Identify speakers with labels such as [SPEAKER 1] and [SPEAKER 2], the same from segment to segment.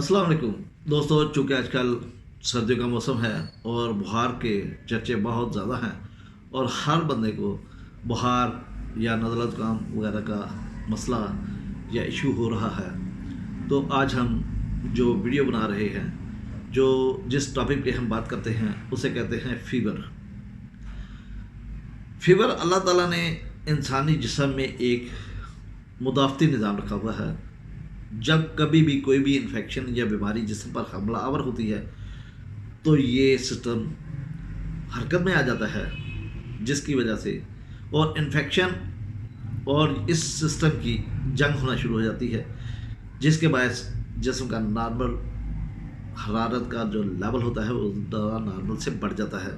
[SPEAKER 1] अस्सलाम वालेकुम दोस्तों। चूँकि आजकल सर्दियों का मौसम है और बुखार के चर्चे बहुत ज़्यादा हैं और हर बंदे को बुखार या नज़ला ज़ुकाम वगैरह का मसला या इशू हो रहा है। तो आज हम जो वीडियो बना रहे हैं, जो जिस टॉपिक पे हम बात करते हैं उसे कहते हैं फ़ीवर। फ़ीवर अल्लाह ताला ने इंसानी जिस्म में एक मुदाफ़ती निज़ाम रखा हुआ है। जब कभी भी कोई भी इन्फेक्शन या बीमारी जिस्म पर हमलावर होती है तो ये सिस्टम हरकत में आ जाता है, जिसकी वजह से और इन्फेक्शन और इस सिस्टम की जंग होना शुरू हो जाती है, जिसके बायस जिस्म का नॉर्मल हरारत का जो लेवल होता है वो नॉर्मल से बढ़ जाता है,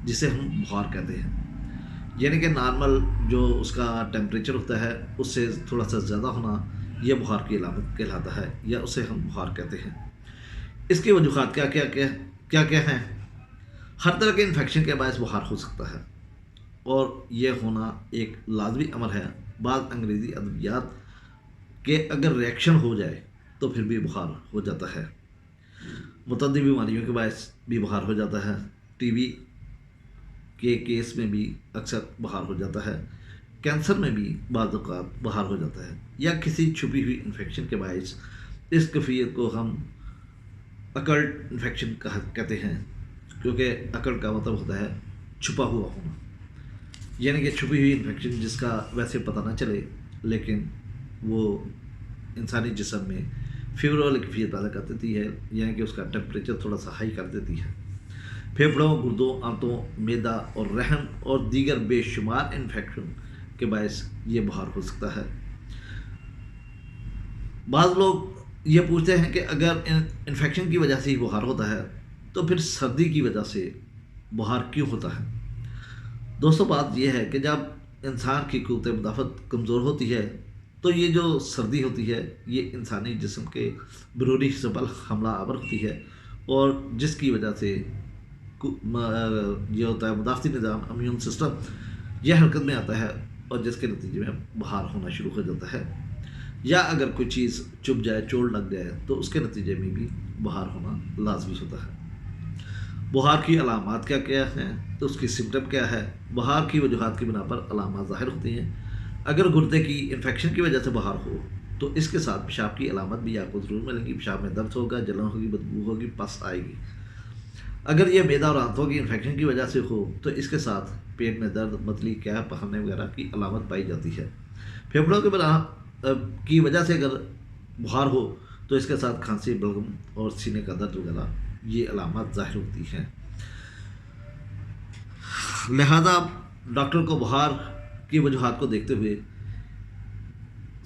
[SPEAKER 1] जिसे हम बुखार कहते हैं। यानी कि नॉर्मल जो उसका टेम्परेचर होता है उससे थोड़ा सा ज़्यादा होना ये बुखार की अलामत कहलाता है, या उसे हम बुखार कहते हैं। इसकी वजूहात क्या हैं? हर तरह के इन्फेक्शन के बायस बुखार हो सकता है और ये होना एक लाजमी अमर है। बाद अंग्रेज़ी अद्वियात के अगर रिएक्शन हो जाए तो फिर भी बुखार हो जाता है। मुतअद्दिद बीमारियों के बायस भी बुखार हो जाता है। टीबी के केस में भी अक्सर बुखार हो जाता है। कैंसर में भी बाज़ औक़ात बुखार हो जाता है, या किसी छुपी हुई इन्फेक्शन के बायस इस कैफियत को हम अकल्ट इन्फेक्शन कहते हैं, क्योंकि अकल्ट का मतलब होता है छुपा हुआ होना, यानी कि छुपी हुई इन्फेक्शन जिसका वैसे पता ना चले लेकिन वो इंसानी जिस्म में फीवर वाली कैफियत पैदा कर देती है, यानी कि उसका टेम्परेचर थोड़ा सा हाई कर देती है। फेफड़ों, गुर्दों, आंतों, मैदा और रहम और दीगर बेशुमार इन्फेक्शन के बायस ये बुखार हो सकता है। बाज़ लोग ये पूछते हैं कि अगर इन्फेक्शन की वजह से ही बुखार होता है तो फिर सर्दी की वजह से बुखार क्यों होता है? दोस्तों, बात यह है कि जब इंसान की क़ुव्वत मुदाफ़त कमज़ोर होती है तो ये जो सर्दी होती है ये इंसानी जिस्म के बैरूनी हिस्सों पर हमला आवर होती है, और जिसकी वजह से ये होता है मुदाफ़ती निज़ाम, इम्यून सिस्टम यह हरकत में आता है और जिसके नतीजे में बुखार होना शुरू हो जाता है। या अगर कोई चीज़ चुभ जाए, चोट लग जाए तो उसके नतीजे में भी बुखार होना लाजमी होता है। बुखार की अलामात क्या क्या हैं, तो उसकी सिम्टम क्या है? बुखार की वजूहात की बिना पर अलामात ज़ाहिर होती हैं। अगर गुर्दे की इन्फेक्शन की वजह से बुखार हो तो इसके साथ पेशाब की अलामत भी आपको ज़रूर मिलेंगी। पेशाब में दर्द होगा, जलन होगी, बदबू होगी, पस आएगी। अगर ये मैदा और आंतों की इन्फेक्शन की वजह से हो तो इसके साथ पेट में दर्द, मतली, कैप पकड़ने वगैरह की अलामत पाई जाती है। फेफड़ों के बना की वजह से अगर बुखार हो तो इसके साथ खांसी, बलगम और सीने का दर्द वगैरह ये अलामत ज़ाहिर होती हैं। लिहाजा डॉक्टर को बुखार की वजूहात को देखते हुए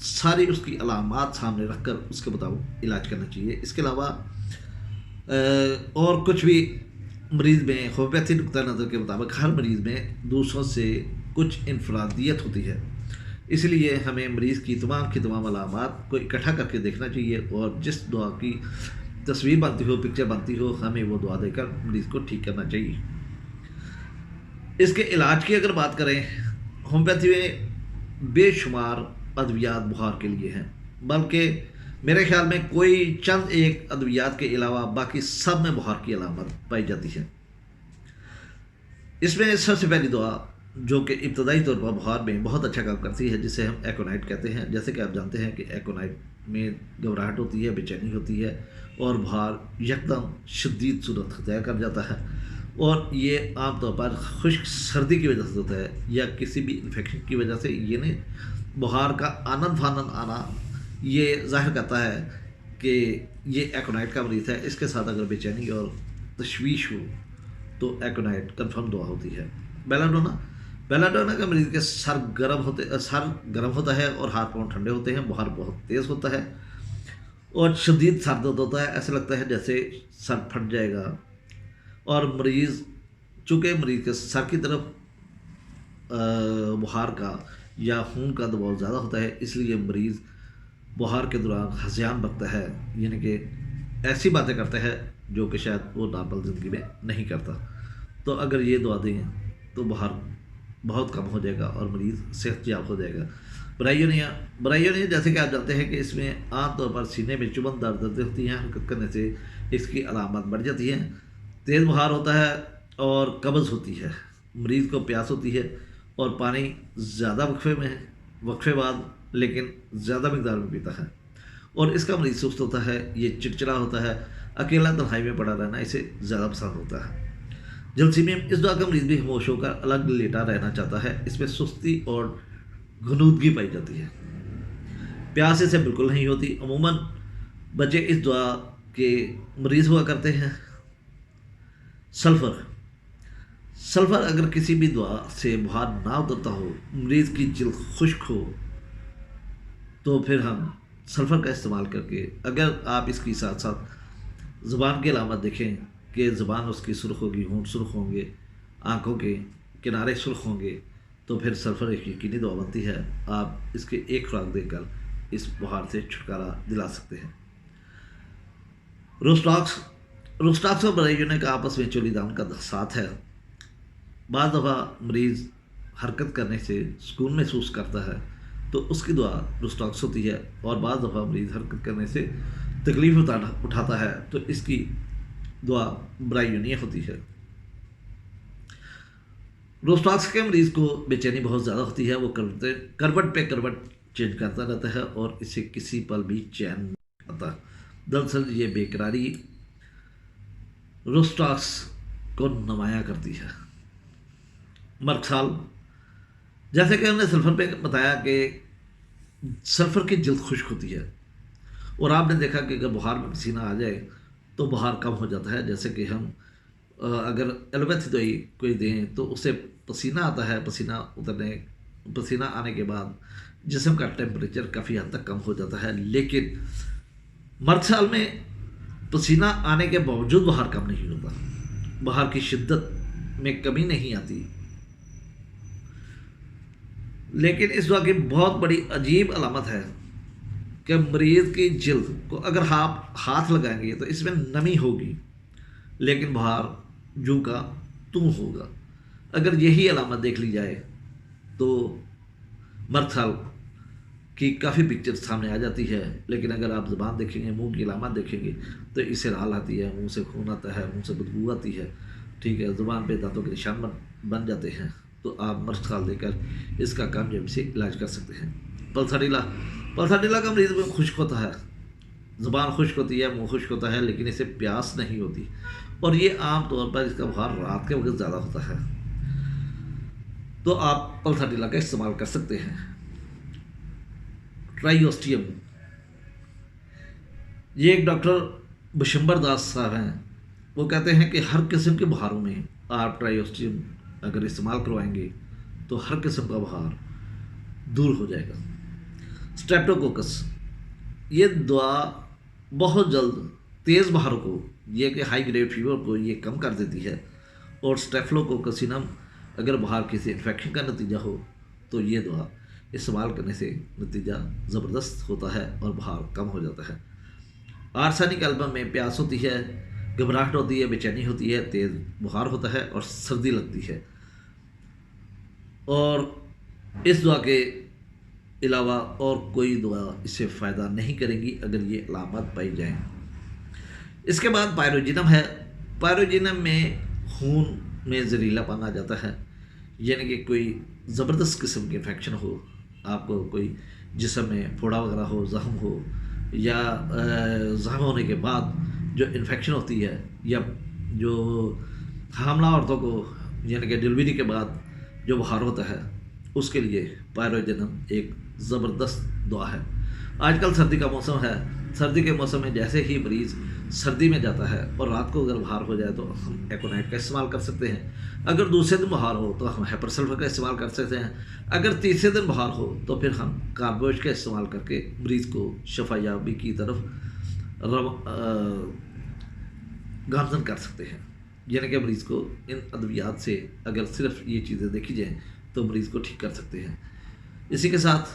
[SPEAKER 1] सारी उसकी अलामत सामने रखकर उसके मुताबिक इलाज करना चाहिए। इसके अलावा और कुछ भी मरीज़ में होम्योपैथी नुक्ता नज़र के मुताबिक हर मरीज़ में दूसरों से कुछ इनफरादियत होती है, इसलिए हमें मरीज़ की तमाम अलामात को इकट्ठा करके देखना चाहिए और जिस दुआ की तस्वीर बनती हो, पिक्चर बनती हो, हमें वो दुआ देकर मरीज़ को ठीक करना चाहिए। इसके इलाज की अगर बात करें, होम्योपैथी में बेशुमार अद्वियात बुखार के लिए हैं, बल्कि मेरे ख्याल में कोई चंद एक अद्वियात के अलावा बाकी सब में बुखार की अलामत पाई जाती है। इसमें सबसे पहली दुआ जो कि इब्तदाई तौर पर बुखार में बहुत अच्छा काम करती है, जिसे हम एकोनाइट कहते हैं। जैसे कि आप जानते हैं कि एकोनाइट में घबराहट होती है, बेचैनी होती है और बुखार यकदम शदीद सूरत अख्तियार कर जाता है, और ये आमतौर पर खुश्क सर्दी की वजह से होता है या किसी भी इन्फेक्शन की वजह से। ये नहीं, बुखार का आनंद फानंद आना ये जाहिर करता है कि ये एकोनाइट का मरीज़ है। इसके साथ अगर बेचैनी और तशवीश हो तो एकोनाइट कंफर्म दुआ होती है। बेलाडोना का मरीज़ के सर गर्म होता है और हाथ पाँव ठंडे होते हैं, बुखार बहुत तेज़ होता है और शदीद सर दर्द होता है। ऐसा लगता है जैसे सर फट जाएगा, और चूँकि मरीज़ के सर की तरफ बुखार का या खून का दबाव ज़्यादा होता है, इसलिए मरीज़ बुखार के दौरान हज़यान बकता है, यानी कि ऐसी बातें करता है जो कि शायद वो नॉर्मल ज़िंदगी में नहीं करता। तो अगर ये दुआ दें तो बुखार बहुत कम हो जाएगा और मरीज़ सेहतयाब हो जाएगा। برائیونیا جیسے کہ آپ جانتے ہیں کہ اس میں عام طور پر سینے میں چبھن دردیں ہوتی ہیں، حرکت کرنے سے اس کی علامات بڑھ جاتی ہیں، تیز بخار ہوتا ہے اور قبض ہوتی ہے، مریض کو پیاس ہوتی ہے اور پانی زیادہ وقفے بعد لیکن زیادہ مقدار میں پیتا ہے، اور اس کا مریض سست ہوتا ہے، یہ چڑچڑا ہوتا ہے، اکیلا تنہائی میں پڑا رہنا اسے زیادہ پسند ہوتا ہے۔ جلسیمیم اس دعا کا مریض بھی خاموش ہو کر الگ لیٹا رہنا چاہتا ہے، اس میں سستی اور غنودگی پائی جاتی ہے، پیاس اسے بالکل نہیں ہوتی۔ عموماً بچے اس دعا کے مریض ہوا کرتے ہیں۔ سلفر اگر کسی بھی دعا سے بخار نہ اترتا ہو، مریض کی جلد خشک ہو، تو پھر ہم سلفر کا استعمال کر کے، اگر آپ اس کی ساتھ ساتھ زبان کی علامت دیکھیں کہ زبان اس کی سرخ ہوگی، ہونٹ سرخ ہوں گے، آنکھوں کے کنارے سرخ ہوں گے، تو پھر سلفر ایک یقینی دوا بنتی ہے۔ آپ اس کے ایک خوراک دے کر اس بخار سے چھٹکارا دلا سکتے ہیں۔ روسٹاکس اور برائیونیا کا آپس میں چولی دان کا ساتھ ہے۔ بعض دفعہ مریض حرکت کرنے سے سکون محسوس کرتا ہے تو اس کی دعا روسٹاکس ہوتی ہے، اور بعض دفعہ مریض حرکت کرنے سے تکلیف اٹھاتا ہے تو اس کی دعا برائیونیا ہوتی ہے۔ روسٹاکس کے مریض کو بے چینی بہت زیادہ ہوتی ہے، وہ کروٹ پہ کروٹ چینج کرتا رہتا ہے اور اسے کسی پل بھی چین نہیں آتا۔ دراصل یہ بے قراری روسٹاکس کو نمایاں کرتی ہے۔ مرکسال، جیسے کہ ہم نے سلفر پہ بتایا کہ سلفر کی جلد خشک ہوتی ہے، اور آپ نے دیکھا کہ اگر بخار میں پسینہ آ جائے تو بخار کم ہو جاتا ہے۔ جیسے کہ ہم اگر ایلوپیتھی دوائی کوئی دیں تو اس سے پسینہ آتا ہے، پسینہ آنے کے بعد جسم کا ٹیمپریچر کافی حد تک کم ہو جاتا ہے، لیکن مرد سال میں پسینہ آنے کے باوجود بخار کم نہیں ہوتا، بخار کی شدت میں کمی نہیں آتی۔ لیکن اس دعا کی بہت بڑی عجیب علامت ہے کہ مریض کی جلد کو اگر آپ ہاتھ لگائیں گے تو اس میں نمی ہوگی، لیکن بخار جو کا توں ہوگا۔ اگر یہی علامت دیکھ لی جائے تو مرد سال کی کافی پکچر سامنے آ جاتی ہے، لیکن اگر آپ زبان دیکھیں گے، منہ کی علامت دیکھیں گے تو اس سے رال آتی ہے، منہ سے خون آتا ہے، منہ سے بدبو آتی ہے، ٹھیک ہے، زبان پہ دانتوں کے نشان بن جاتے ہیں، تو آپ مرد سال دے کر اس کا کامیابی سے علاج کر سکتے ہیں۔ پلساڈیلا کا مریض میں خشک ہوتا ہے، زبان خشک ہوتی ہے، منہ خشک ہوتا ہے، لیکن اسے پیاس نہیں ہوتی، اور یہ عام طور پر اس کا بخار رات کے وقت زیادہ ہوتا ہے، تو آپ پلساڈیلا کا استعمال کر سکتے ہیں۔ ٹرائیوسٹیم، یہ ایک ڈاکٹر بشمبر داس صاحب ہیں، وہ کہتے ہیں کہ ہر قسم کے بخاروں میں آپ ٹرائیوسٹیم اگر استعمال کروائیں گے تو ہر قسم کا بخار دور ہو جائے گا۔ اسٹریپٹوکوکس، یہ دعا بہت جلد تیز بخاروں کو، یہ کہ ہائی گریڈ فیور کو یہ کم کر دیتی ہے، اور اسٹیفلوکوکسینم اگر بخار کسی انفیکشن کا نتیجہ ہو تو یہ دعا استعمال کرنے سے نتیجہ زبردست ہوتا ہے اور بخار کم ہو جاتا ہے۔ آرسینک البم میں پیاس ہوتی ہے، گھبراہٹ ہوتی ہے، بے چینی ہوتی ہے، تیز بخار ہوتا ہے اور سردی لگتی ہے، اور اس دعا کے علاوہ اور کوئی دعا اس سے فائدہ نہیں کرے گی اگر یہ علامات پائی جائیں۔ اس کے بعد پائروجینم ہے۔ پائروجینم میں خون میں زہریلا پن آ جاتا ہے، یعنی کہ کوئی زبردست قسم کی انفیکشن ہو، آپ کو کوئی جسم میں پھوڑا وغیرہ ہو، زخم ہو، یا زخم ہونے کے بعد جو انفیکشن ہوتی ہے، یا جو حاملہ عورتوں کو یعنی کہ ڈلیوری کے بعد جو بخار ہوتا ہے، اس کے لیے پائروجینم ایک زبردست دعا ہے۔ آج کل سردی کا موسم ہے، سردی کے موسم میں جیسے ہی مریض سردی میں جاتا ہے اور رات کو اگر بخار ہو جائے تو ہم ایکونائٹ کا استعمال کر سکتے ہیں، اگر دوسرے دن بخار ہو تو ہم ہیپر سلفر کا استعمال کر سکتے ہیں، اگر تیسرے دن بخار ہو تو پھر ہم کاربویج کا استعمال کر کے مریض کو شفا یابی کی طرف گامزن کر سکتے ہیں، یعنی کہ مریض کو ان ادویات سے اگر صرف یہ چیزیں دیکھی جائیں تو مریض کو ٹھیک کر سکتے ہیں۔ اسی کے ساتھ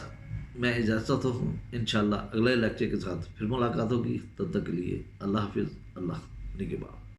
[SPEAKER 1] میں اجازت چاہتا ہوں، انشاءاللہ اگلے لیکچر کے ساتھ پھر ملاقات ہوگی، تب تک کے لیے اللہ حافظ، اللہ نگہبان۔